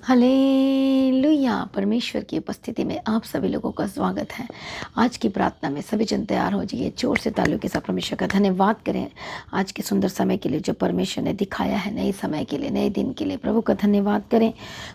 Hallelujah. परमेश्वर की उपस्थिति में आप सभी लोगों का स्वागत है। आज की प्रार्थना में सभी जन तैयार हो जाइए। जोर से तालियों के साथ परमेश्वर का धन्यवाद करें आज के सुंदर समय के लिए जो परमेश्वर ने दिखाया है, नए समय के लिए, नए दिन के लिए। प्रभु का धन्यवाद करें।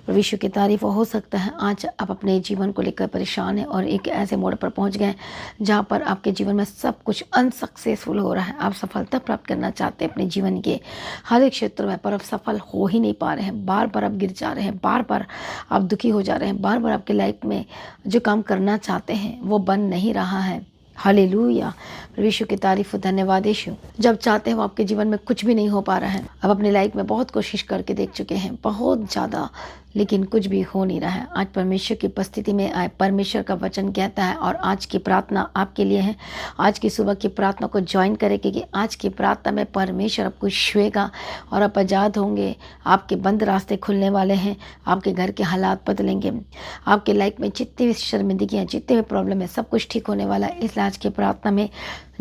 परमेश्वर की तारीफ हो सकता है आज आप अपने जीवन को लेकर परेशान हैं और एक ऐसे मोड़ पर पहुँच गए जहाँ पर आपके जीवन में सब कुछ अनसक्सेसफुल हो रहा है। आप सफलता प्राप्त करना चाहते हैं अपने जीवन के हर एक क्षेत्र में, पर आप सफल हो ही नहीं पा रहे हैं। बार बार आप गिर जा रहे हैं, बार बार आप दुखी हो जा रहे हैं, बार बार आपके लाइफ में जो काम करना चाहते हैं वो बन नहीं रहा है। हालेलुया। यीशु की तारीफ, धन्यवाद यीशु। जब चाहते हो आपके जीवन में कुछ भी नहीं हो पा रहा है। आप अपने लाइफ में बहुत कोशिश करके देख चुके हैं, बहुत ज़्यादा, लेकिन कुछ भी हो नहीं रहा है। आज परमेश्वर की उपस्थिति में आए। परमेश्वर का वचन कहता है और आज की प्रार्थना आपके लिए है। आज की सुबह की प्रार्थना को ज्वाइन करें, क्योंकि आज की प्रार्थना में परमेश्वर आपको छुएगा और आप आज़ाद होंगे। आपके बंद रास्ते खुलने वाले हैं। आपके घर के हालात बदलेंगे। आपके लाइफ में जितनी भी शर्मिंदगियाँ, जितने भी प्रॉब्लम है, सब कुछ ठीक होने वाला है। इसलिए आज की प्रार्थना में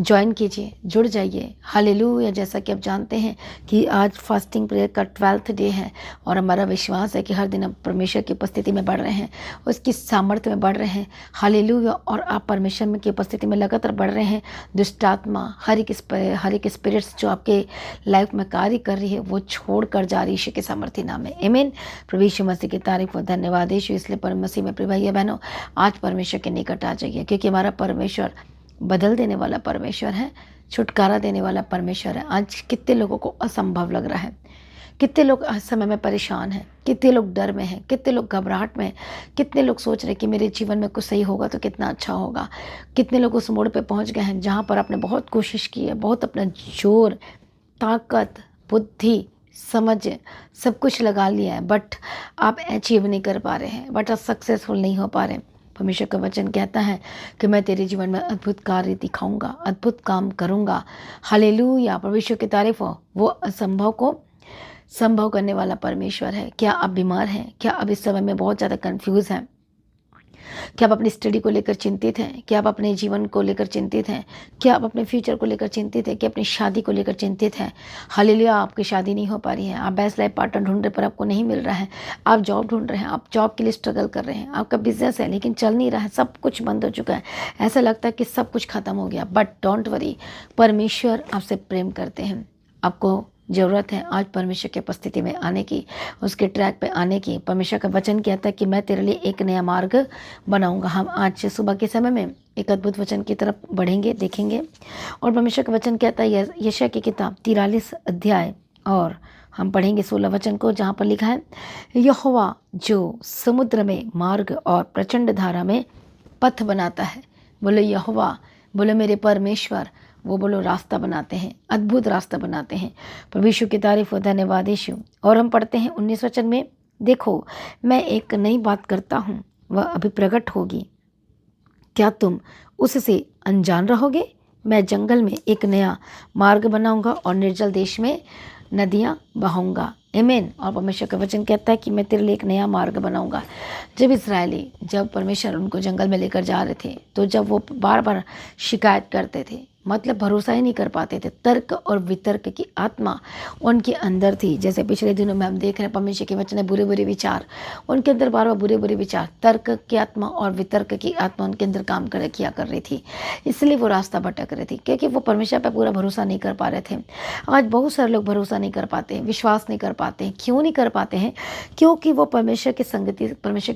ज्वाइन कीजिए, जुड़ जाइए। हालेलुया। जैसा कि आप जानते हैं कि आज फास्टिंग प्रेयर का 12वां डे है और हमारा विश्वास है कि हर दिन हम परमेश्वर की उपस्थिति में बढ़ रहे हैं, उसकी सामर्थ्य में बढ़ रहे हैं। हालेलुया। और आप परमेश्वर की उपस्थिति में लगातार बढ़ रहे हैं। दुष्ट आत्मा, हर एक स्पिरिट्स जो आपके लाइफ में कार्य कर रही है वो छोड़ कर जा रही है यीशु के सामर्थ्य नाम में। आमीन। प्रभु यीशु मसीह की तारीफ और धन्यवाद यीशु। इसलिए परम मसीह में प्रिय भाइयों बहनों, आज परमेश्वर के निकट आ जाइए, क्योंकि हमारा परमेश्वर बदल देने वाला परमेश्वर है, छुटकारा देने वाला परमेश्वर है। आज कितने लोगों को असंभव लग रहा है, कितने लोग इस समय में परेशान हैं, कितने लोग डर में हैं, कितने लोग घबराहट में हैं, कितने लोग सोच रहे हैं कि मेरे जीवन में कुछ सही होगा तो कितना अच्छा होगा। कितने लोग उस मोड़ पे पहुंच गए हैं जहां पर आपने बहुत कोशिश की है, बहुत अपना जोर, ताकत, बुद्धि, समझ सब कुछ लगा लिया है, बट आप अचीव नहीं कर पा रहे हैं, बट आप सक्सेसफुल नहीं हो पा रहे हैं। परमेश्वर का वचन कहता है कि मैं तेरे जीवन में अद्भुत कार्य दिखाऊंगा, अद्भुत काम करूंगा। हालेलुया। परमेश्वर की तारीफ हो। वो असंभव को संभव करने वाला परमेश्वर है। क्या आप बीमार हैं? क्या आप इस समय में बहुत ज़्यादा कंफ्यूज हैं? क्या आप अपनी स्टडी को लेकर चिंतित हैं? क्या आप अपने जीवन को लेकर चिंतित हैं? क्या आप अपने फ्यूचर को लेकर चिंतित हैं? क्या अपनी शादी को लेकर चिंतित हैं? हालेलुया। आपकी शादी नहीं हो पा रही है, आप बेस्ट लाइफ पार्टनर ढूंढ रहे पर आपको नहीं मिल रहा है। आप जॉब ढूंढ रहे हैं, आप जॉब के लिए स्ट्रगल कर रहे हैं। आपका बिजनेस है लेकिन चल नहीं रहा है, सब कुछ बंद हो चुका है। ऐसा लगता है कि सब कुछ खत्म हो गया, बट डोंट वरी, परमेश्वर आपसे प्रेम करते हैं। आपको ज़रूरत है आज परमेश्वर की उपस्थिति में आने की, उसके ट्रैक पे आने की। परमेश्वर का वचन कहता है कि मैं तेरे लिए एक नया मार्ग बनाऊंगा। हम आज से सुबह के समय में एक अद्भुत वचन की तरफ बढ़ेंगे, देखेंगे। और परमेश्वर का वचन कहता है यशायाह की किताब 43 अध्याय, और हम पढ़ेंगे 16 वचन को, जहाँ पर लिखा है, यहोवा जो समुद्र में मार्ग और प्रचंड धारा में पथ बनाता है। बोलो यहोवा, बोलो मेरे परमेश्वर, वो बोलो रास्ता बनाते हैं, अद्भुत रास्ता बनाते हैं। प्रभु यीशु की तारीफ हो, धन्यवाद यीशु। और हम पढ़ते हैं 19 वचन में, देखो मैं एक नई बात करता हूँ, वह अभी प्रकट होगी, क्या तुम उससे अनजान रहोगे? मैं जंगल में एक नया मार्ग बनाऊंगा और निर्जल देश में नदियाँ बहाऊंगा। आमीन। और परमेश्वर का वचन कहता है कि मैं तेरे लिए एक नया मार्ग बनाऊंगा। जब परमेश्वर उनको जंगल में लेकर जा रहे थे, तो जब वो बार बार शिकायत करते थे, मतलब भरोसा ही नहीं कर पाते थे, तर्क और वितर्क की आत्मा उनके अंदर थी। जैसे पिछले दिनों में हम देख रहे हैं, परमेश्वर के वचन है, बुरे बुरे विचार उनके अंदर, बार बार बुरे बुरे विचार, तर्क की आत्मा और वितर्क की आत्मा उनके अंदर काम किया कर रही थी। इसलिए वो रास्ता भटक रहे थे, क्योंकि वो परमेश्वर पर पूरा भरोसा नहीं कर पा रहे थे। आज बहुत सारे लोग भरोसा नहीं कर पाते हैं, विश्वास नहीं कर पाते हैं। क्यों नहीं कर पाते हैं? क्योंकि वो परमेश्वर के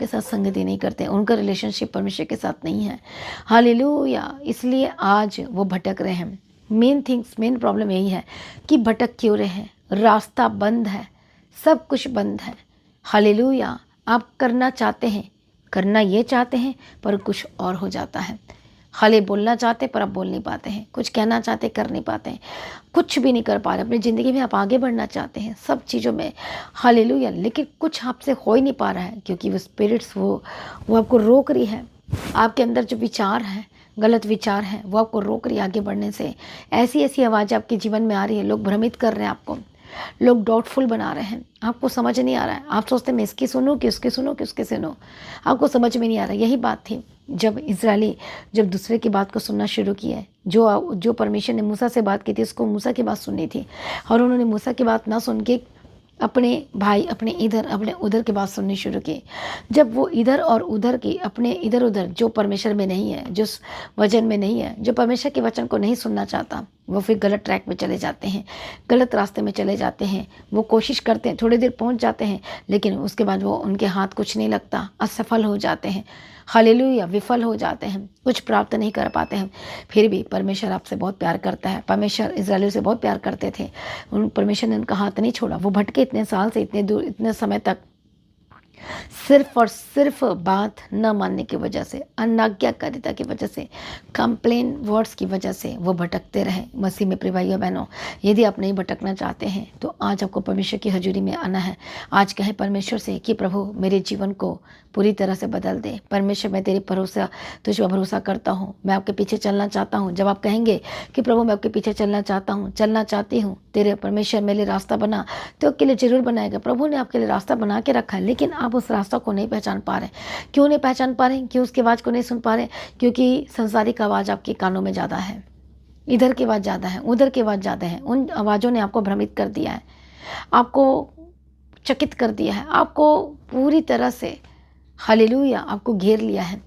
साथ संगति नहीं करते, उनका रिलेशनशिप परमेश्वर के साथ नहीं है। हालेलुया। इसलिए आज वो भटक रहे हैं। मेन प्रॉब्लम यही है कि भटक क्यों रहे हैं? रास्ता बंद है, सब कुछ बंद है। हालेलुया। आप करना चाहते हैं, करना ये चाहते हैं, पर कुछ और हो जाता है। खाली बोलना चाहते पर आप बोल नहीं पाते हैं, कुछ कहना चाहते कर नहीं पाते हैं, कुछ भी नहीं कर पा रहे अपनी ज़िंदगी में। आप आगे बढ़ना चाहते हैं सब चीज़ों में, हालेलुया, लेकिन कुछ आपसे हो ही नहीं पा रहा है, क्योंकि वो स्पिरिट्स वो आपको रोक रही है। आपके अंदर जो विचार हैं, गलत विचार हैं, वो आपको रोक रही है आगे बढ़ने से। ऐसी ऐसी आवाज़ें आपके जीवन में आ रही है, लोग भ्रमित कर रहे हैं आपको, लोग डाउटफुल बना रहे हैं, आपको समझ नहीं आ रहा है। आप सोचते हैं मैं इसकी सुनूं कि उसकी सुनूं कि उसके सुनूं, आपको समझ में नहीं आ रहा। यही बात थी जब इजरायली जब दूसरे की बात को सुनना शुरू किया, जो परमेश्वर ने मूसा से बात की थी, उसको मूसा की बात सुननी थी, और उन्होंने मूसा की बात ना सुन के अपने भाई अपने इधर अपने उधर की बात सुननी शुरू की। जब वो इधर और उधर की अपने इधर उधर जो परमेश्वर में नहीं है, जो वचन में नहीं है, जो परमेश्वर के वचन को नहीं सुनना चाहता, वो फिर गलत ट्रैक में चले जाते हैं, गलत रास्ते में चले जाते हैं। वो कोशिश करते हैं, थोड़ी देर पहुंच जाते हैं, लेकिन उसके बाद वो उनके हाथ कुछ नहीं लगता, असफल हो जाते हैं, हालेलुया, विफल हो जाते हैं, कुछ प्राप्त नहीं कर पाते हैं। फिर भी परमेश्वर आपसे बहुत प्यार करता है। परमेश्वर इस्राएलियों से बहुत प्यार करते थे। उन परमेश्वर ने उनका हाथ नहीं छोड़ा। वो भटके इतने साल से, इतने दूर, इतने समय तक, सिर्फ और सिर्फ बात न मानने की वजह से, अनाज्ञाकारिता की वजह से, कंप्लेन वर्ड्स की वजह से वो भटकते रहे। मसीह में प्रिय भाइयों बहनों, यदि आप नहीं भटकना चाहते हैं तो आज आपको परमेश्वर की हजूरी में आना है। आज कहें परमेश्वर से कि प्रभु मेरे जीवन को पूरी तरह से बदल दे। परमेश्वर मैं तेरे भरोसा, तुझ पर भरोसा करता हूँ, मैं आपके पीछे चलना चाहता हूँ। जब आप कहेंगे कि प्रभु मैं आपके पीछे चलना चाहता हूँ, चलना चाहती हूँ, तेरे परमेश्वर मेरे लिए रास्ता बना, तो आपके लिए जरूर बनाएगा। प्रभु ने आपके लिए रास्ता बना के रखा है, लेकिन आप उस रास्ता को नहीं पहचान पा रहे। क्यों नहीं पहचान पा रहे? क्यों उसकी आवाज़ को नहीं सुन पा रहे? क्योंकि संसारिक आवाज़ आपके कानों में ज़्यादा है, इधर की आवाज़ ज़्यादा है, उधर की आवाज़ ज़्यादा है। उन आवाज़ों ने आपको भ्रमित कर दिया है, आपको चकित कर दिया है, आपको पूरी तरह से हालेलुया आपको घेर लिया है।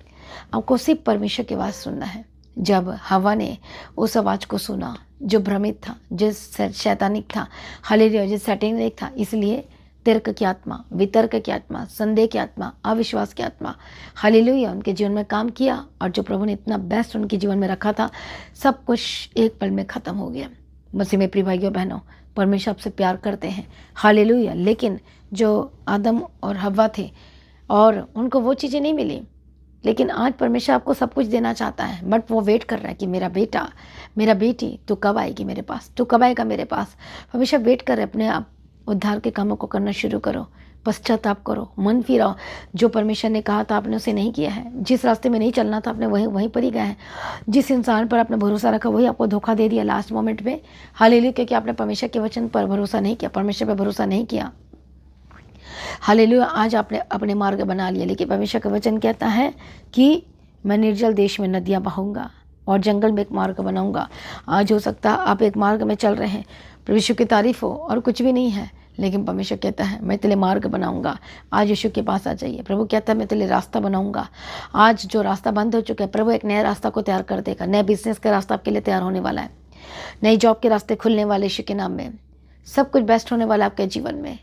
आपको सिर्फ परमेश्वर की आवाज़ सुनना है। जब हवा ने उस आवाज़ को सुना जो भ्रमित था, जो शैतानिक था, हालेलुया, जो सैटेनिक था, इसलिए तर्क की आत्मा, वितर्क की आत्मा, संदेह की आत्मा, अविश्वास की आत्मा, हालेलुया, उनके जीवन में काम किया। और जो प्रभु ने इतना बेस्ट उनके जीवन में रखा था, सब कुछ एक पल में ख़त्म हो गया। मसीह में प्रिय भाइयों बहनों, परमेश्वर आपसे प्यार करते हैं, हालेलुया। लेकिन जो आदम और हव्वा थे और उनको वो चीज़ें नहीं मिली, लेकिन आज परमेश्वर आपको सब कुछ देना चाहता है, बट वो वेट कर रहा है कि मेरा बेटा, मेरा बेटी, तू कब आएगी मेरे पास, तू कब आएगा मेरे पास। परमेश्वर वेट कर रहे। अपने आप उद्धार के कामों को करना शुरू करो, पश्चाताप करो, मन फिराओ। जो परमेश्वर ने कहा था आपने उसे नहीं किया है, जिस रास्ते में नहीं चलना था आपने वहीं पर ही गए हैं, जिस इंसान पर आपने भरोसा रखा वही आपको धोखा दे दिया लास्ट मोमेंट में। हालेलुया, क्योंकि आपने परमेश्वर के वचन पर भरोसा नहीं किया, परमेश्वर पर भरोसा नहीं किया। हालेलुया, आज आपने अपने मार्ग बना लिया, लेकिन परमेश्वर का वचन कहता है कि मैं निर्जल देश में नदियाँ बहाऊंगा और जंगल में एक मार्ग बनाऊंगा। आज हो सकता है आप एक मार्ग में चल रहे हैं, परमेश्वर की तारीफ हो और कुछ भी नहीं है, लेकिन परमेश्वर कहता है मैं तेरे मार्ग बनाऊंगा। आज यीशु के पास आ जाइए। प्रभु कहता है मैं तेरे रास्ता बनाऊंगा। आज जो रास्ता बंद हो चुका है, प्रभु एक नया रास्ता को तैयार कर देगा। नए बिजनेस का रास्ता आपके लिए तैयार होने वाला है, नई जॉब के रास्ते खुलने वाले यीशु के नाम में। सब कुछ बेस्ट होने वाला आपके जीवन में,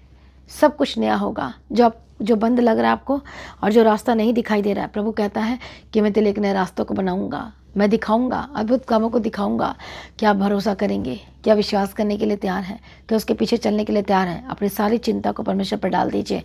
सब कुछ नया होगा। जो बंद लग रहा है आपको और जो रास्ता नहीं दिखाई दे रहा है, प्रभु कहता है कि मैं तेरे एक नए रास्तों को बनाऊंगा, मैं दिखाऊंगा, अद्भुत कामों को दिखाऊंगा। क्या आप भरोसा करेंगे? क्या विश्वास करने के लिए तैयार हैं? क्या उसके पीछे चलने के लिए तैयार हैं? अपनी सारी चिंता को परमेश्वर पर डाल दीजिए।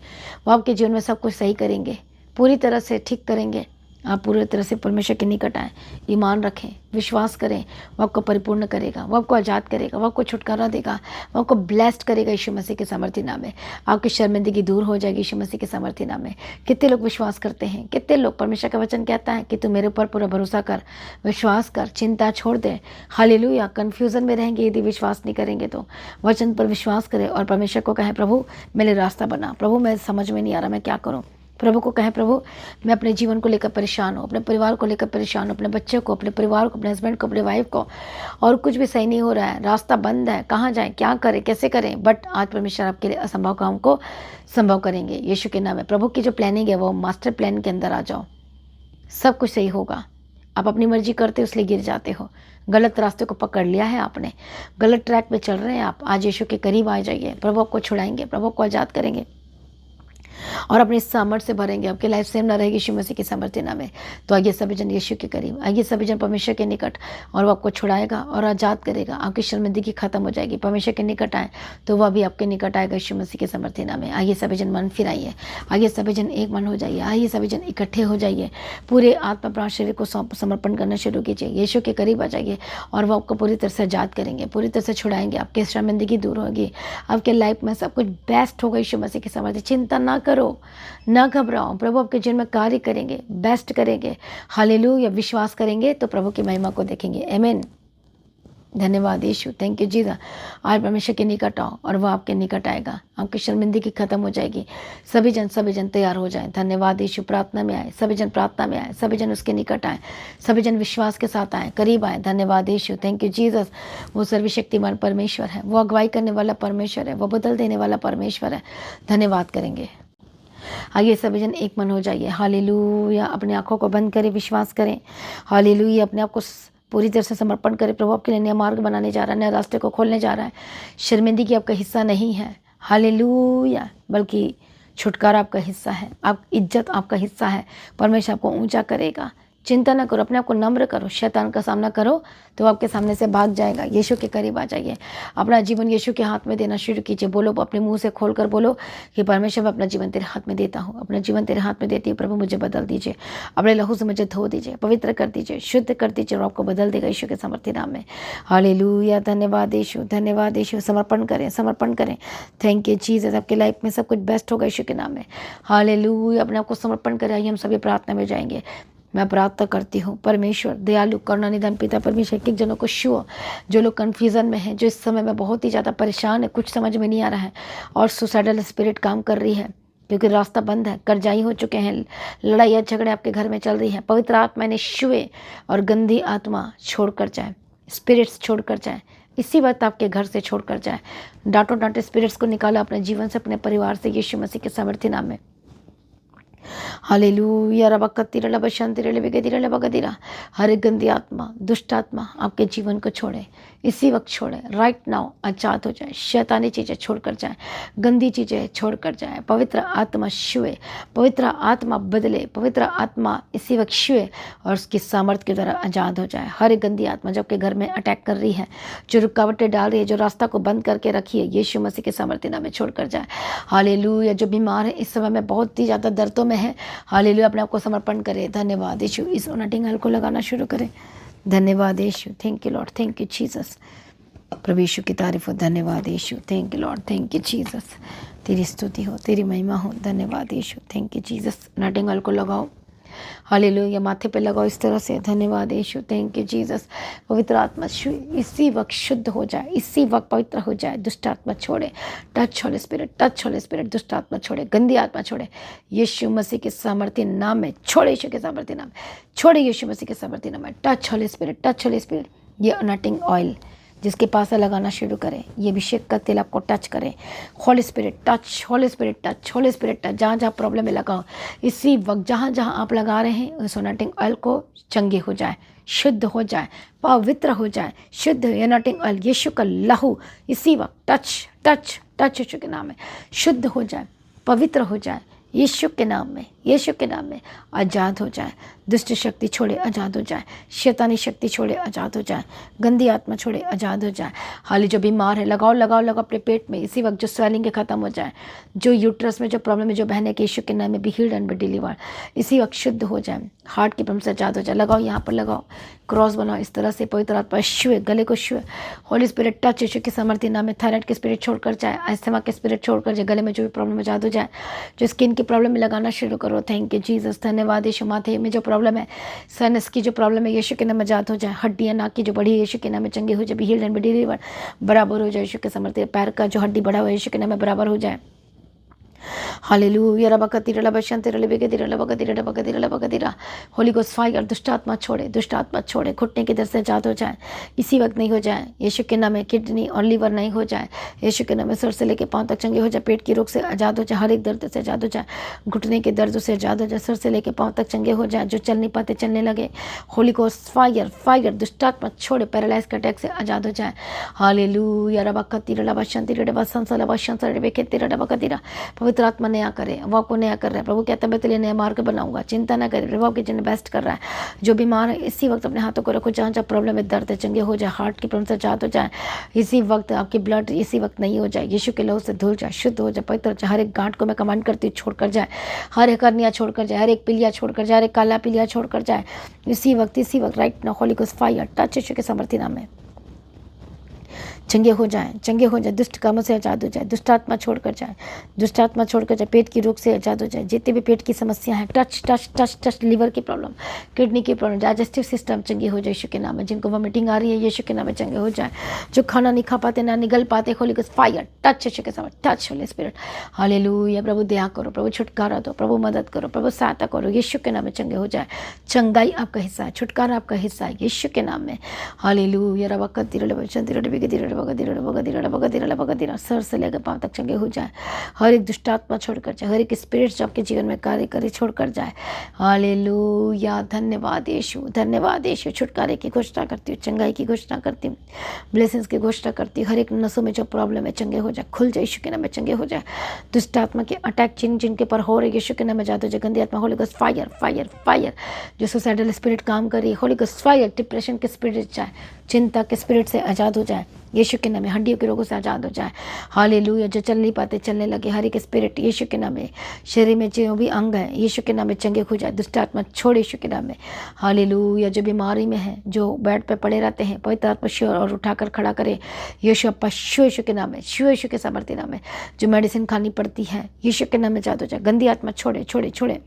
वो आपके जीवन में सब कुछ सही करेंगे, पूरी तरह से ठीक करेंगे। आप पूरी तरह से परमेश्वर के निकट आएँ, ईमान रखें, विश्वास करें। वो आपको परिपूर्ण करेगा, वो आपको आज़ाद करेगा, वो आपको छुटकारा देगा, वो आपको ब्लेस्ड करेगा यीशु मसीह के सामर्थ्य नाम में। आपकी शर्मिंदगी दूर हो जाएगी यीशु मसीह के सामर्थ्य नाम में। कितने लोग विश्वास करते हैं? कितने लोग? परमेश्वर का वचन कहता है कि तू मेरे ऊपर पूरा भरोसा कर, विश्वास कर, चिंता छोड़ दे। हालेलुया, कन्फ्यूज़न में रहेंगे यदि विश्वास नहीं करेंगे तो। वचन पर विश्वास करें और परमेश्वर को कहें प्रभु मेरे रास्ता बना। प्रभु मैं समझ में नहीं आ रहा, मैं क्या करूँ? प्रभु को कहें प्रभु मैं अपने जीवन को लेकर परेशान हूँ, अपने परिवार को लेकर परेशान हूँ, अपने बच्चे को, अपने परिवार को, अपने हस्बैंड को, अपने वाइफ को, और कुछ भी सही नहीं हो रहा है, रास्ता बंद है, कहाँ जाएं, क्या करें, कैसे करें। बट आज परमेश्वर आपके लिए असंभव काम को संभव करेंगे यीशु के नाम में। प्रभु की जो प्लानिंग है वो मास्टर प्लान के अंदर आ जाओ, सब कुछ सही होगा। आप अपनी मर्जी करते हो इसलिए गिर जाते हो, गलत रास्ते को पकड़ लिया है आपने, गलत ट्रैक पे चल रहे हैं आप। आज यीशु के करीब आ जाइए, प्रभु आपको छुड़ाएंगे, प्रभु को आज़ाद करेंगे और अपने सामर्थ्य से भरेंगे। आपकी लाइफ सेम ना रहेगी यीशु मसीह के सामर्थ्य नाम में। तो आइए सभी जन यीशु के करीब, आइए सभी जन परमेश्वर के निकट, और वो आपको छुड़ाएगा और आज़ाद करेगा। आपकी शर्मिंदगी खत्म हो जाएगी। परमेश्वर के निकट आए तो वह भी आपके निकट आएगा यीशु मसीह के सामर्थ्य नाम में। आइए सभी जन मन फिराइए, आइए सभी जन एक मन हो जाइए, आइए सभी जन इकट्ठे हो जाइए, पूरे आत्मा प्राण शरीर को समर्पण करना शुरू कीजिए। यीशु के करीब आ जाइए और वो आपको पूरी तरह से आज़ाद करेंगे, पूरी तरह से छुड़ाएंगे। आपकी शर्मिंदगी दूर होगी, आपके लाइफ में सब कुछ बेस्ट होगा यीशु मसीह के सामर्थ्य। चिंता ना करो, ना घबराओ, प्रभु आपके जीवन में कार्य करेंगे, बेस्ट करेंगे। हालेलुया, विश्वास करेंगे तो प्रभु की महिमा को देखेंगे। आमीन। धन्यवाद यीशु, थैंक यू जीसस। आज परमेश्वर के निकट आओ और वो आपके निकट आएगा, आपकी शर्मिंदगी खत्म हो जाएगी। सभी जन तैयार हो जाएं। धन्यवाद यीशु, प्रार्थना में आए, सभी जन प्रार्थना में आए, सभी जन उसके निकट आए, सभी जन विश्वास के साथ आए, करीब आए। धन्यवाद यीशु, थैंक यू जीसस। वो सर्वशक्तिमान परमेश्वर है, वो अगुवाई करने वाला परमेश्वर है, वो बदल देने वाला परमेश्वर है। धन्यवाद करेंगे। आइए सभी जन एक मन हो जाइए। हालेलुया। अपनी आंखों को बंद करें, विश्वास करें। हालेलुया। अपने आप को पूरी तरह से समर्पण करें। प्रभु आपके लिए नया मार्ग बनाने जा रहा है, नए रास्ते को खोलने जा रहा है। शर्मिंदगी आपका हिस्सा नहीं है, हालेलुया, बल्कि छुटकारा आपका हिस्सा है। आप इज्जत आपका हिस्सा है। परमेश्वर आपको ऊंचा करेगा। चिंता ना करो, अपने आप को नम्र करो, शैतान का सामना करो तो आपके सामने से भाग जाएगा। यीशु के करीब आ जाइए, अपना जीवन यीशु के हाथ में देना शुरू कीजिए। बोलो, अपने मुंह से खोलकर बोलो कि परमेश्वर मैं अपना जीवन तेरे हाथ में देता हूँ, अपना जीवन तेरे हाथ में देती हूँ। प्रभु मुझे बदल दीजिए, अपने लहू से मुझे धो दीजिए, पवित्र कर दीजिए, शुद्ध कर दीजिए और आपको बदल देगा यीशु के सामर्थ्य नाम में। हालेलुया। धन्यवाद यीशु, धन्यवाद यीशु। समर्पण करें, समर्पण करें। Thank you Jesus. आपकी लाइफ में सब कुछ बेस्ट होगा यीशु के नाम में। हालेलुया। अपने आप को समर्पण करें। आइए हम सभी प्रार्थना में जाएंगे। मैं प्रार्थना करती हूँ परमेश्वर दयालु करुणा निदान पिता परमेश्वर, एक जनों को छुओ जो लोग कन्फ्यूज़न में हैं, जो इस समय में बहुत ही ज़्यादा परेशान है, कुछ समझ में नहीं आ रहा है और सुसाइडल स्पिरिट काम कर रही है क्योंकि रास्ता बंद है, कर्जाई हो चुके हैं, लड़ाइयाँ झगड़े आपके घर में चल रही हैं। पवित्र आत्मा ने छुए और गंदी आत्मा छोड़कर जाए, स्पिरिट्स छोड़कर जाए, इसी वक्त आपके घर से छोड़कर जाए। डांटो डांटे स्पिरिट्स को निकाला अपने जीवन से, अपने परिवार से, यीशु मसीह के सामर्थ्य नाम में। हालेलुया। रबकतिरा लबशंतिरा लबगतिरा लबगतिरा। हर एक गंदी आत्मा, दुष्ट आत्मा आपके जीवन को छोड़े, इसी वक्त छोड़े, राइट नाउ आजाद हो जाए। शैतानी चीज़ें छोड़कर जाए, गंदी चीज़ें छोड़कर जाए। पवित्र आत्मा छुए, पवित्र आत्मा बदले, पवित्र आत्मा इसी वक्त छुए और उसकी सामर्थ्य के द्वारा आज़ाद हो जाए। हर एक गंदी आत्मा जो आपके घर में अटैक कर रही है, जो रुकावटें डाल रही है, जो रास्ता को बंद करके रखी है, यीशु मसीह के सामर्थ्य नाम में छोड़कर जाए। हालेलुया। जो बीमार है, इस समय में बहुत ही ज़्यादा दर्दों में है, हालेलुया, अपने आप को समर्पण करें। धन्यवाद यीशु। इस ओनाटिंग ऑयल को लगाना शुरू करें। धन्यवाद Yeshu, thank you Lord, thank you Jesus. प्रभु यीशु की तारीफ हो। धन्यवाद Yeshu, thank you Lord, thank you Jesus. तेरी स्तुति हो, तेरी महिमा हो। धन्यवाद Yeshu, thank you Jesus. Anointing oil को लगाओ, हालेलुया, माथे पे लगाओ इस तरह से। धन्यवाद यीशु, थैंक यू जीसस। पवित्र आत्मा इसी वक्त शुद्ध हो जाए, इसी वक्त पवित्र हो जाए। दुष्ट आत्मा छोड़े, touch Holi spirit, touch Holi spirit. दुष्ट आत्मा छोड़े, गंदी आत्मा छोड़े, यीशु मसीह के सामर्थ्य नाम में छोड़े, यीशु के सामर्थ्य नाम में छोड़े, यीशु मसीह के सामर्थ्य नाम में। Touch Holi spirit, touch Holi spirit. ये अनटिंग ऑयल जिसके पास है लगाना शुरू करें, ये अभिषेक का तेल आपको टच करें। Holi spirit touch, Holi spirit touch, Holi spirit touch. जहाँ जहाँ प्रॉब्लम में लगाओ, इसी वक्त जहाँ जहाँ आप लगा रहे हैं उस अनटिंग ऑयल को चंगे हो जाए, शुद्ध हो जाए, पवित्र हो जाए। शुद्ध अनटिंग ऑयल, यीशु का लहू इसी वक्त टच टच टच यीशु के नाम में शुद्ध हो जाए, पवित्र हो जाए। यीशु के नाम में, यीशु के नाम में आज़ाद हो जाए। दुष्ट शक्ति छोड़े, आज़ाद हो जाए। शैतानी शक्ति छोड़े, आज़ाद हो जाए। गंदी आत्मा छोड़े, आज़ाद हो जाए। हाल जो बीमार है, लगाओ लगाओ लगाओ अपने पेट में इसी वक्त। जो स्वेलिंग के ख़त्म हो जाए, जो यूट्रस में जो प्रॉब्लम है, जो बहने के, यीशु के नाम में be healed and B deliver इसी वक्त शुद्ध हो जाए। हार्ट की प्रॉब्लम से आज़ाद हो जाए। लगाओ, यहाँ पर लगाओ, क्रॉस बनाओ इस तरह से। पवित्र आत्मा छुए, गले को छुए। होली स्पिरिट टच, यीशु के सामर्थ्य नाम में। थायराइड के स्पिरिट छोड़कर जाए, अस्थमा के स्पिरिट छोड़कर जाए। गले में जो भी प्रॉब्लम आज़ाद हो जाए। जो स्किन की प्रॉब्लम में लगाना शुरू करो। थैंक यू जीसस, धन्यवाद यीशु। माथे में जो प्रॉब्लम है, साइनस की जो प्रॉब्लम है, यीशु के नाम में आज़ाद हो जाए। हड्डियाँ नाक की जो बड़ी है, यीशु के नाम में चंगी हो जाए। Be healed and B deliver बराबर हो जाए यीशु के सामर्थ्य। पैर का जो हड्डी बढ़ा हुआ है, यीशु के नाम में बराबर हो जाए। हालेलुया। रबकतिरा लबशंतिरा लबगतिरा लबगतिरा लबगतिरा लबगतिरा। Holy ghost fire. दुष्ट आत्मा छोड़े, दुष्ट आत्मा छोड़े। घुटने के दर्द से आज़ाद हो जाए, इसी वक्त नहीं हो जाए। यीशु के नाम में किडनी और लीवर नहीं हो जाए। यीशु के नाम में सर से लेकर पाँव तक चंगे हो जाए। पेट की रोग से आज़ाद हो जाए। हर एक दर्द से आज़ाद हो जाए। घुटने के दर्द से आज़ाद हो जाए। सर से लेकर पाँव तक चंगे हो जाए। जो चल नहीं पाते चलने लगे, होली गोस्ट फायर फायर। दुष्ट आत्मा छोड़े, पैरालाइज के अटैक से आज़ाद हो जाए। हालेलुया। रबकतिरा लबशंतिरा लबसंसा लबशंसा लबकेतिरा लबकतिरा। पवित्र आत्मा नया करे, वो आपको नया कर रहा है। प्रभु कहता है मैं तेरे लिए नया मार्ग बनाऊंगा, चिंता ना करे। प्रभु आपके जिन्हें बेस्ट कर रहा है। जो बीमार है, इसी वक्त अपने हाथों को रखो। जहाँ जहाँ प्रॉब्लम है, दर्द है, चंगे हो जाए। हार्ट की प्रॉब्लम से आज़ाद हो जाए, इसी वक्त आपकी ब्लड इसी वक्त नहीं हो जाए। यीशु के लहू से धुल जाए, शुद्ध हो जाए, पवित्र हो जाए। हर एक गांठ को मैं कमांड करती हूँ छोड़कर जाए। हर एक हरनिया छोड़कर जाए, हर एक पीलिया छोड़कर जाए, हर एक काला पीलिया छोड़कर जाए। इसी वक्त right now holy ghost fire touch Yeshu के सामर्थ्य नाम में। चंगे हो जाएं, चंगे हो जाए, दुष्ट कामों से आज़ाद हो जाए, दुष्ट आत्मा छोड़कर जाए, दुष्ट आत्मा छोड़कर जाए, पेट की रोग से आज़ाद हो जाए, जितने भी पेट की समस्या है, touch touch touch touch, liver की प्रॉब्लम, किडनी की प्रॉब्लम, डाइजेस्टिव सिस्टम चंगे हो जाए यीशु के नाम में, जिनको वॉमिटिंग आ रही है यीशु के नाम में चंगे हो जाए, जो खाना नहीं खा पाते, ना निगल पाते, Holi ghost fire, touch Yeshu के साथ, टच होली स्पिरिट, हालेलुया। प्रभु दया करो, प्रभु छुटकारा दो, प्रभु मदद करो, प्रभु सहायता करो, यीशु के नाम में चंगे हो जाए। चंगाई आपका हिस्सा है, छुटकारा आपका हिस्सा है यीशु के नाम में, हालेलुया। सर से लेकर पांव तक चंगे हो जाए, हर एक दुष्टात्मा छोड़कर जाए, हर एक स्पिरिट जो आपके जीवन में कार्य करे छोड़कर जाए, हालेलुया। धन्यवाद यीशु, धन्यवाद यीशु। छुटकारे की घोषणा करती हूँ, चंगाई की घोषणा करती हूँ, ब्लेसिंग्स की घोषणा करती हूँ, हर एक नसों में जो प्रॉब्लम है चंगे हो जाए, खुल जाए यीशु के नाम में चंगे हो जाए। दुष्ट आत्मा के अटैक जिनके पर हो रहे यीशु के नाम में जाते हो, गंदी आत्मा Holi ghost fire fire fire, जो सुसाइडल स्पिरिट काम कर रही है होली गॉस्ट फायर, डिप्रेशन के स्पिरिट जाए, चिंता के स्पिरिट से आज़ाद हो जाए यीशु के नाम में, हड्डियों के रोगों से आज़ाद हो जाए, हालेलुया। जो चल नहीं पाते चलने लगे, हर एक स्पिरिट यीशु के नाम में, शरीर में जो भी अंग है यीशु के नाम में चंगे हो जाए, दुष्ट आत्मा छोड़ यीशु के नाम में, हालेलुया। जो बीमारी में है, जो बेड पे पड़े रहते हैं, पवित्र आत्मा शिव और उठाकर खड़ा करे यीशु अप्पा, शिव यीशु के नाम में, शिव यीशु के सामर्थ्य नाम में, जो मेडिसिन खानी पड़ती है यीशु के नाम में आज़ाद हो जाए, गंदी आत्मा छोड़े छोड़े छोड़े,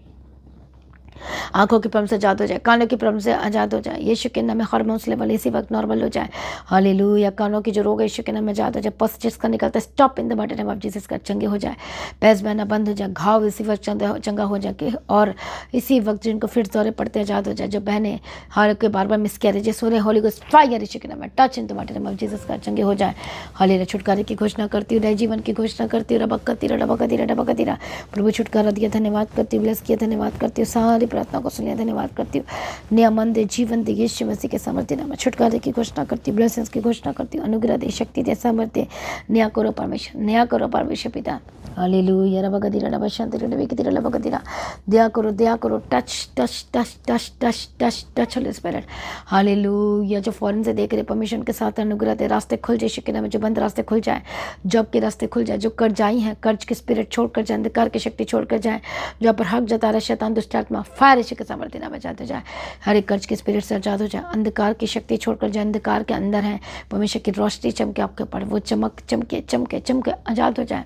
आंखों की प्रॉब्लम से आज़ाद हो जाए, कानों की प्रॉब्लम से आज़ाद हो जाए यीशु के नाम में, हार्मोन्स लेवल इसी वक्त नॉर्मल हो जाए, हालेलुया। कानों की जो रोग है यीशु के नाम में आज़ाद हो जाए, पस जिसका निकलता है stop in the mighty name of Jesus का चंगे हो जाए, पैस बहना बंद हो जाए, घाव इसी वक्त चंगा हो जाए, और इसी वक्त जिनको फिर दौरे पड़ते आज़ाद हो जाए, जो बहनें हाल के बार बार मिसकैरेजेस हो रहे, होली गोस्ट फायर यीशु के नाम में, touch in the mighty name of Jesus का चंगे हो जाए, हालेलुया। छुटकारे की घोषणा करती हूँ, नए जीवन की घोषणा करती हूँ, रबकतीरा प्रभु छुटकारा दिया, धन्यवाद करती हूँ, ब्लेस किया, धन्यवाद करती हूँ, सारी प्रार्थना को सुनिए, धन्यवाद करती हूँ। नया मन दे, जीवन दे यीशु मसीह के सामर्थ्य नाम में, छुटकारे की घोषणा करती हूँ, ब्लेसिंग्स की घोषणा करती हूँ, अनुग्रह दे, शक्ति दे, सामर्थ्य, नया करो परमेश्वर, नया करो परमेश्वर पिता, हालेलुया। रबगदिरा रबशांतिरा रबगदिरा रबगदिरा, दया करो, touch touch touch touch touch touch touch Holi spirit, hallelujah. जो फॉरेन से देख रहे परमिशन के साथ अनुग्रह दे, रास्ते खुल जाए यीशु के नाम में, जो बंद रास्ते खुल जाए, जॉब के रास्ते खुल जाए, जो कर्जाई हैं कर्ज की स्पिरिट छोड़कर जाए, अंधकार की शक्ति छोड़कर जाए, जो पर हक जता रहे शैतान दुष्ट आत्मा फायर यीशु के सामर्थ्य नाम में आजाद हो जाए, हर एक कर्ज के स्पिरिट से आजाद हो जाए, अंधकार की शक्ति छोड़कर जाए, अंधकार के अंदर है परमेश्वर की रोशनी चमके आपके ऊपर, वो चमक चमके चमके चमके आजाद हो जाए,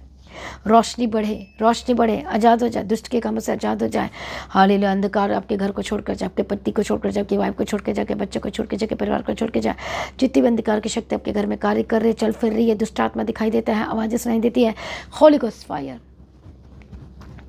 रोशनी बढ़े, आज़ाद हो जाए, दुष्ट के कामों से आज़ाद हो जाए, हालेलुया। अंधकार आपके घर को छोड़कर जाए, आपके पति को छोड़कर जाए, आपकी वाइफ को छोड़कर जाए, आपके बच्चों को छोड़कर जाए, परिवार को छोड़कर जाए, जितनी भी अंधकार की शक्ति आपके घर में कार्य कर रही है, चल फिर रही है, दुष्ट आत्मा दिखाई देता है, आवाज़ें सुनाई देती है, Holi ghost fire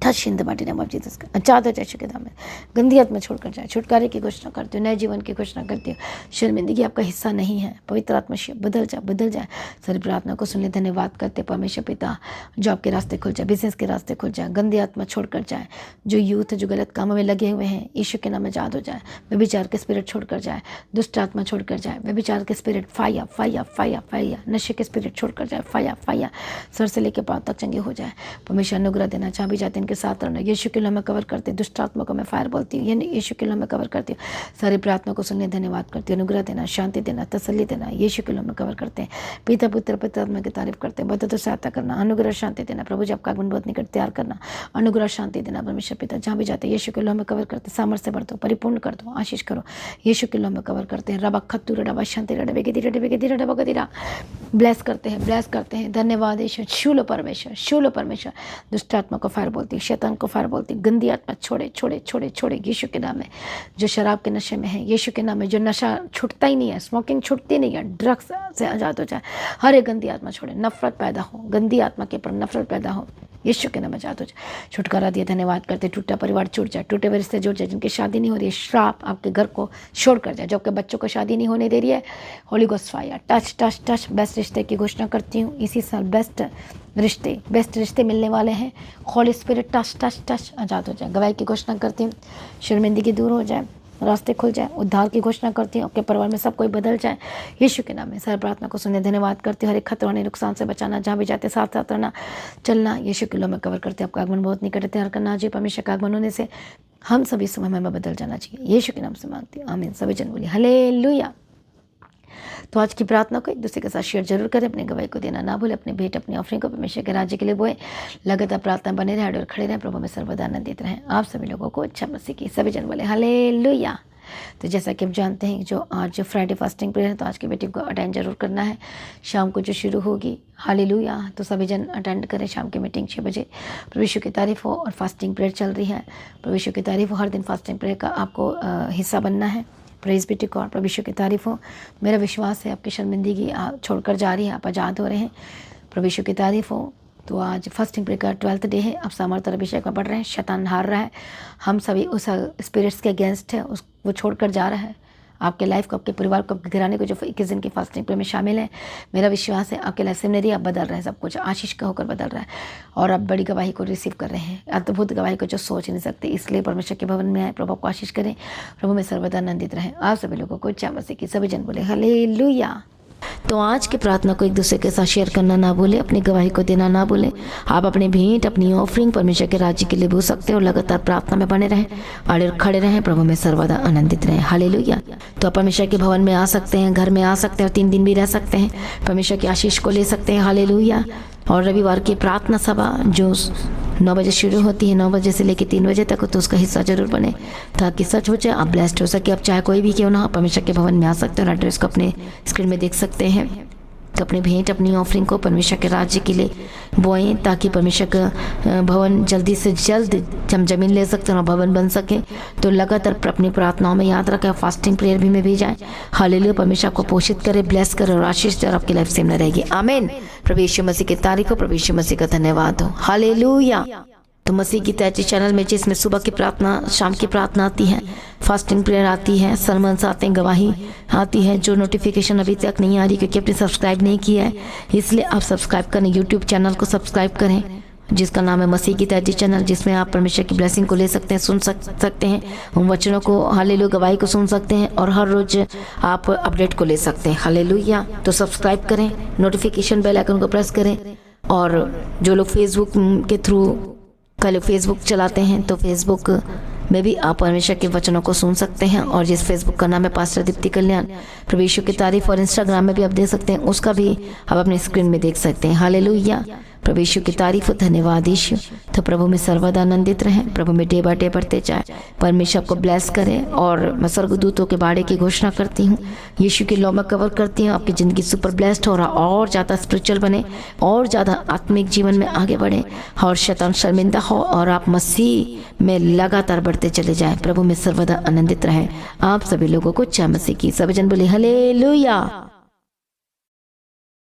touch in the mighty name of Jesus का, आजाद हो जाए यीशु के नाम में, गंदी आत्मा छोड़कर जाए, छुटकारे की घोषणा करती हूँ, नए जीवन की घोषणा करती हूँ, शर्मिंदगी आपका हिस्सा नहीं है, पवित्र आत्मा बदल जाए। सारी प्रार्थना को सुन ले, धन्यवाद करते परमेश्वर पिता, जॉब के रास्ते खुल जाए, बिजनेस के रास्ते खुल जाए, गंदी आत्मा छोड़कर जाए, जो यूथ जो गलत कामों में लगे हुए हैं यीशु के नाम में आजाद हो जाए, व्यभिचार के स्पिरिट छोड़कर जाए, दुष्ट आत्मा छोड़कर जाए, व्यभिचार के स्पिरिट फाया फाया फाया फाया, नशे के स्पिरिट छोड़कर जाए, फाया फाया, सर से लेकर पांव तक चंगे हो जाए, परमेश्वर अनुग्रह देना, जहाँ भी जाते इनके साथ रहना, यीशु के नाम में कवर करते, दुष्ट आत्मा को मैं फायर बोलती हूँ, यानी यीशु के नाम में कवर करती हूँ, सारी प्रार्थना को सुनने धन्यवाद करती हूँ, अनुग्रह देना, शांति देना, तसल्ली देना, यीशु के नाम में कवर करते हैं, पिता पुत्र पवित्र आत्मा की तारीफ करते हैं, मदद और सहायता करना, अनुग्रह शांति देना, प्रभु जी आपका आगमन बहुत निकट तैयार करना, अनुग्रह शांति देना, परमेश्वर पिता जहाँ भी जाते यीशु के नाम में कवर करते, सामर्थ्य बढ़ दो, परिपूर्ण कर दो, आशीष करो, यीशु के नाम में कवर करते हैं, रबा खत्तू रबा शांति रबा ब्लेस करते हैं, धन्यवाद यीशु, शूलो परमेश्वर, दुष्ट आत्मा को फायर बोलती है, शैतान को फायर बोलती है, गंदी आत्मा छोड़े यीशु के नाम में, जो शराब के नशे में है यीशु के नाम में, जो नशा छूटता ही नहीं है, स्मोकिंग छूटती नहीं है, ड्रग्स से आज़ाद हो जाए, हर एक गंदी आत्मा छोड़े, नफरत पैदा हो, गंदी आत्मा के ऊपर नफरत पैदा हो, यीशु के नाम में आज़ाद हो जाए, छुटकारा दिया, धन्यवाद करते, टूटा परिवार छूट जाए, टूटे हुए रिश्ते जुड़ जाए, जिनकी शादी नहीं हो रही है श्राप आपके घर को छोड़ कर जाए, जो आपके बच्चों को शादी नहीं होने दे रही है, Holi ghost fire touch, best रिश्ते की घोषणा करती हूँ, इसी साल बेस्ट रिश्ते मिलने वाले हैं, होली स्पिरिट टच आज़ाद हो जाए, गवाही की घोषणा करती हूँ, शर्मिंदगी दूर हो जाए, रास्ते खुल जाए, उद्धार की घोषणा करती हूँ, आपके परिवार में सब कोई बदल जाए, यीशु के नाम में सारी प्रार्थना को सुनने धन्यवाद करती हूँ, हर एक खतरा होने नुकसान से बचाना, जहाँ भी जाते साथ साथ रहना, चलना, यीशु के नाम में कवर करते, आपका आगमन बहुत निकट तैयार करना चाहिए, परमेश्वर का आगमन होने से हम सभी समय में बदल जाना चाहिए, यीशु के नाम से मांगती हूँ, आमीन। सभी जन बोलिए हालेलुया। तो आज की प्रार्थना को एक दूसरे के साथ शेयर जरूर करें, अपने गवाही को देना ना भूलें, अपने भेंट अपनी ऑफरिंग को परमेश्वर के राज्य के लिए बोए, लगातार प्रार्थना बने रहे और खड़े रहें, प्रभु में सर्वदा आनंदित रहें। आप सभी लोगों को अच्छा मसीह की, सभी जन बोले हालेलुया। तो जैसा कि आप जानते हैं जो आज फ्राइडे फास्टिंग प्रेयर है, तो आज की मीटिंग को अटेंड जरूर करना है। शाम को जो शुरू होगी, हालेलुया, तो सभी जन अटेंड करें शाम की मीटिंग 6 बजे। प्रभु यीशु की तारीफ हो। और फास्टिंग प्रेयर चल रही है, प्रभु यीशु की तारीफ हो। हर दिन फास्टिंग प्रेयर का आपको हिस्सा बनना है। प्रेज बी टू गॉड, प्रभु यीशु की तारीफ हो। मेरा विश्वास है आपकी शर्मिंदगी छोड़कर जा रही है, आप आज़ाद हो रहे हैं। प्रभु यीशु की तारीफ हो। तो आज फास्टिंग प्रेयर का 12th डे है। अब सामर्थ्य और अभिषेक में बढ़ रहे हैं, शैतान हार रहा है। हम सभी उस स्पिरिट्स के अगेंस्ट है, वो छोड़कर जा रहा है आपके लाइफ को, आपके परिवार को, आपके घराने को, जो 21 दिन की फास्टिंग प्रेयर में शामिल है। मेरा विश्वास है आपके लाइफ सेमिनरी अब बदल रहा है, सब कुछ आशीष का होकर बदल रहा है और आप बड़ी गवाही को रिसीव कर रहे हैं, अद्भुत गवाही को जो सोच नहीं सकते। इसलिए परमेश्वर के भवन में आए, प्रभु को आशीष करें, प्रभु में सर्वदा आनंदित रहें। आप सभी लोगों को जय मसीह की। सभी जन बोले हालेलुया। तो आज की प्रार्थना को एक दूसरे के साथ शेयर करना ना भूलें, अपनी गवाही को देना ना भूलें। आप अपनी भेंट, अपनी ऑफरिंग परमेश्वर के राज्य के लिए भेज सकते हो। लगातार प्रार्थना में बने रहें, अड़े खड़े रहें, प्रभु में सर्वदा आनंदित रहें। हालेलुया। तो आप परमेश्वर के भवन में आ सकते हैं, घर में आ सकते हैं और 3 दिन भी रह सकते हैं, परमेश्वर की आशीष को ले सकते हैं। हालेलुया। और रविवार की प्रार्थना सभा जो 9 बजे शुरू होती है, 9 बजे से लेकर 3 बजे तक, तो उसका हिस्सा जरूर बने ताकि सच हो जाए, आप ब्लेस्ड हो सके। आप चाहे कोई भी क्यों ना हो, परमेश्वर के भवन में आ सकते हैं और एड्रेस को अपने स्क्रीन में देख सकते हैं। तो अपनी भेंट, अपनी ऑफरिंग को परमेश्वर के राज्य के लिए बोएं ताकि परमेश्वर का भवन जल्दी से जल्द हम जमीन ले सकते हैं और भवन बन सके। तो लगातार अपनी प्रार्थनाओं में याद रखें, फास्टिंग प्रेयर भी में भी जाएं। हालेलुया। परमेश्वर आपको पोषित करे, ब्लेस करे और आशीष दे और आपकी लाइफ सेम न रहेगी। आमीन। प्रभु यीशु मसीह की तारीफ हो, प्रभु यीशु मसीह का धन्यवाद हो। हालेलुया। तो मसीह की तैची चैनल में जिसमें सुबह की प्रार्थना, शाम की प्रार्थना आती है, फास्टिंग प्रेयर आती है, सरमन्स आते हैं, गवाही आती है। जो नोटिफिकेशन अभी तक नहीं आ रही क्योंकि आपने सब्सक्राइब नहीं किया है, इसलिए आप सब्सक्राइब करें, यूट्यूब चैनल को सब्सक्राइब करें जिसका नाम है मसीह की तैची चैनल, जिसमें आप परमेश्वर की ब्लेसिंग को ले सकते हैं, सुन सकते हैं, उन वचनों को, हालेलुया, गवाही को सुन सकते हैं और हर रोज आप अपडेट को ले सकते हैं। हालेलुया। तो सब्सक्राइब करें, नोटिफिकेशन बेल आइकन को प्रेस करें। और जो लोग फेसबुक के थ्रू लोग फेसबुक चलाते हैं, तो फेसबुक में भी आप परमेश्वर के वचनों को सुन सकते हैं। और जिस फेसबुक का नाम है पास्टर दीप्ति कल्याण, प्रभु यीशु की तारीफ, और इंस्टाग्राम में भी आप देख सकते हैं, उसका भी आप अपनी स्क्रीन में देख सकते हैं। हालेलुया। प्रभु यीशु की तारीफ, धन्यवाद यीशु। तो प्रभु में सर्वदा आनंदित रहें, प्रभु में डे बाय डे बढ़ते जाए, परमेश्वर को ब्लेस करें। और मैं स्वर्गदूतों के बाड़े की घोषणा करती हूँ, यीशु की लॉ में कवर करती हूँ, आपकी ज़िंदगी सुपर ब्लेस्ड हो रहा, और ज़्यादा स्पिरिचुअल बने, और ज़्यादा आत्मिक जीवन में आगे बढ़े, और शैतान शर्मिंदा हो और आप मसीह में लगातार बढ़ते चले जाएं। प्रभु में सर्वदा आनंदित रहें। आप सभी लोगों को जय मसीह की। सभी जन बोले हालेलुया।